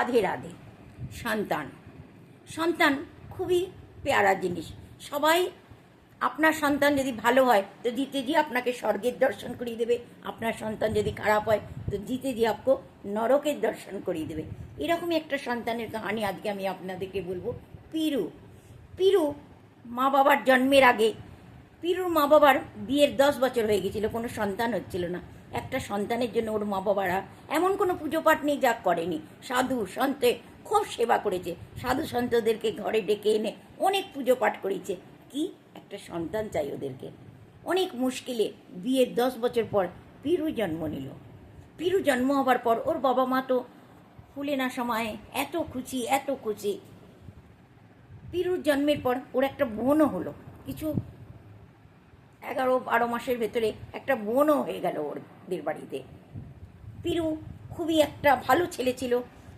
রাধে রাধে। সন্তান সন্তান খুবই পেয়ারা জিনিস। সবাই আপনার সন্তান যদি ভালো হয় তো জিতে জি আপনাকে স্বর্গের দর্শন করিয়ে দেবে, আপনার সন্তান যদি খারাপ হয় তো জিতে জি আপको নরকের দর্শন করিয়ে দেবে। এরকমই একটা সন্তানের কাহিনী আজকে আমি আপনাদেরকে বলবো। পিরু পিরু মা বাবার জন্মের আগে পিরুর মা বাবার বিয়ের 10 বছর হয়ে গেছিল, কোনো সন্তান হচ্ছিল না। একটা সন্তানের জন্য ওর মা বাবারা এমন কোনো পুজো পাঠ নেই যা করেনি। সাধু সন্তে খুব সেবা করেছে, সাধু সন্তদেরকে ঘরে ডেকে এনে অনেক পুজো পাঠ করেছে। কি একটা সন্তান চাই ওদেরকে। অনেক মুশকিলে বিয়ের 10 বছর পর পিরু জন্ম নিল। পিরু জন্ম হবার পর ওর বাবা মা তো ফুলে না সময় এত খুশি এত খুশি। পিরুর জন্মের পর ওর একটা বোনও হলো। কিছু 11-12 মাসের ভেতরে একটা বোনও হয়ে গেল ওদের বাড়িতে। পিরু খুবই একটা ভালো ছেলে ছিল।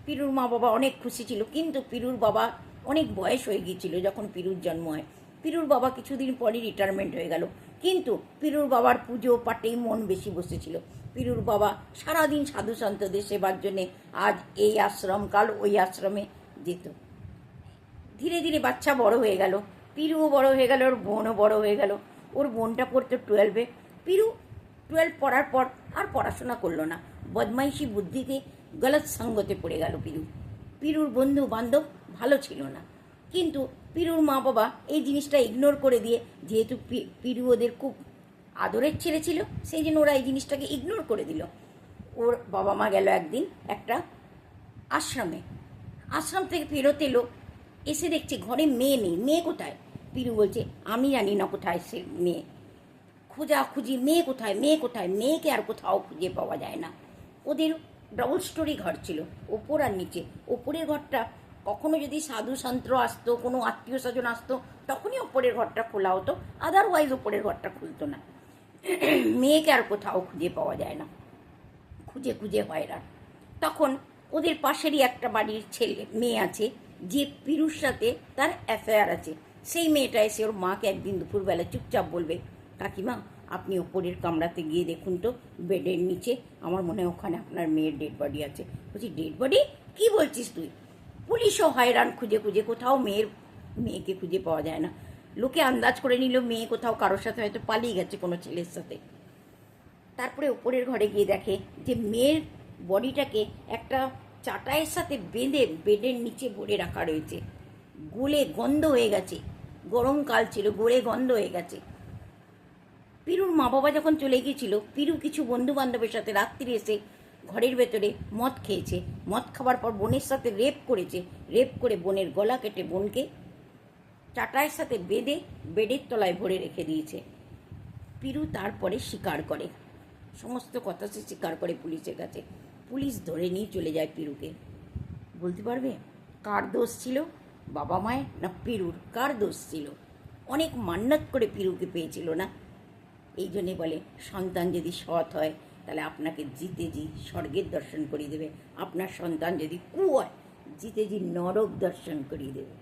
পিরুর মা বাবা অনেক খুশি ছিল, কিন্তু পিরুর বাবা অনেক বয়স হয়ে গিয়েছিল যখন পিরুর জন্ম হয়। পিরুর বাবা কিছুদিন পরই রিটায়ারমেন্ট হয়ে গেল, কিন্তু পিরুর বাবার পুজো পাঠেই মন বেশি বসেছিল। পিরুর বাবা সারাদিন সাধু সন্তদের সেবার জন্যে আজ এই আশ্রম কাল ওই আশ্রমে যেত। ধীরে ধীরে বাচ্চা বড় হয়ে গেল, পিরুও বড় হয়ে গেল, ওর বোনও বড় হয়ে গেল। ওর বোনটা পড়তো 12-এ। পিরু 12 পড়ার পর আর পড়াশোনা করলো না। বদমাইশি বুদ্ধিতে গলত সঙ্গতে পড়ে গেল পিরু। পিরুর বন্ধু বান্ধব ভালো ছিল না, কিন্তু পিরুর মা বাবা এই জিনিসটা ইগনোর করে দিয়ে, যেহেতু পিরু ওদের খুব আদরের ছেলে ছিল, সেই জন্য ওরা এই জিনিসটাকে ইগনোর করে দিল। ওর বাবা মা গেল একদিন একটা আশ্রমে। আশ্রম থেকে ফেরত এলো, এসে দেখছে ঘরে মেয়ে নেই। মেয়ে কোথায়? পিরু বলছে আমি জানি না কোথায় সে মেয়ে। খোঁজাখুঁজি মেয়ে কোথায় মেয়ে কোথায়, মেয়েকে আর কোথাও খুঁজে পাওয়া যায় না। ওদের ডবল স্টোরি ঘর ছিল, ওপর আর নিচে। ওপরের ঘরটা কখনো যদি সাধু সন্ত আসতো, কোনো আত্মীয় স্বজন আসতো, তখনই ওপরের ঘরটা খোলা হতো, আদারওয়াইজ ওপরের ঘরটা খুলতো না। মেয়েকে আর কোথাও খুঁজে পাওয়া যায় না, খুঁজে খুঁজে হয়রান। তখন ওদের পাশেরই একটা বাড়ির মেয়ে আছে, যে পিরুর সাথে তার অ্যাফেয়ার আছে। সেই মেয়েটা এসে ওর মাকে একদিন দুপুরবেলা চুপচাপ বলবে, কাকিমা আপনি ওপরের কামরাতে গিয়ে দেখুন তো, বেডের নিচে আমার মনে হয় ওখানে আপনার মেয়ের ডেড বডি আছে। বলছি ডেড বডি? কী বলছিস তুই? পুলিশও হয়রান খুঁজে খুঁজে, কোথাও মেয়েকে খুঁজে পাওয়া যায় না। লোকে আন্দাজ করে নিল মেয়ে কোথাও কারোর সাথে হয়তো পালিয়ে গেছে, কোনো ছেলের সাথে। তারপরে ওপরের ঘরে গিয়ে দেখে যে মেয়ের বডিটাকে একটা চাটাইয়ের সাথে বেঁধে বেডের নিচে ভরে রাখা রয়েছে। গলে গন্ধ হয়ে গেছে, গরমকাল ছিল, গলে গন্ধ হয়ে গেছে। পিরুর মা বাবা যখন চলে গিয়েছিল, পিরু কিছু বন্ধু বান্ধবের সাথে রাত্রি এসে ঘরের ভেতরে মদ খেয়েছে। মদ খাবার পর বোনের সাথে রেপ করেছে। রেপ করে বোনের গলা কেটে বোনকে চাটাইয়ের সাথে বেঁধে বেডের তলায় ভরে রেখে দিয়েছে। পিরু তারপরে স্বীকার করে, সমস্ত কথা সে স্বীকার করে পুলিশের কাছে। পুলিশ ধরে নিয়ে চলে যায় পিরুকে। বলতে পারবে কার দোষ ছিল? বাবা মায়ের না পিরুর? কার দোষ ছিল? অনেক মান্যত করে পিরুকে পেয়েছিল না? এই জন্যে বলে সন্তান যদি সৎ হয় তাহলে আপনাকে জিতে জি স্বর্গের দর্শন করিয়ে দেবে, আপনার সন্তান যদি কু হয় জিতে জি নরক দর্শন করিয়ে দেবে।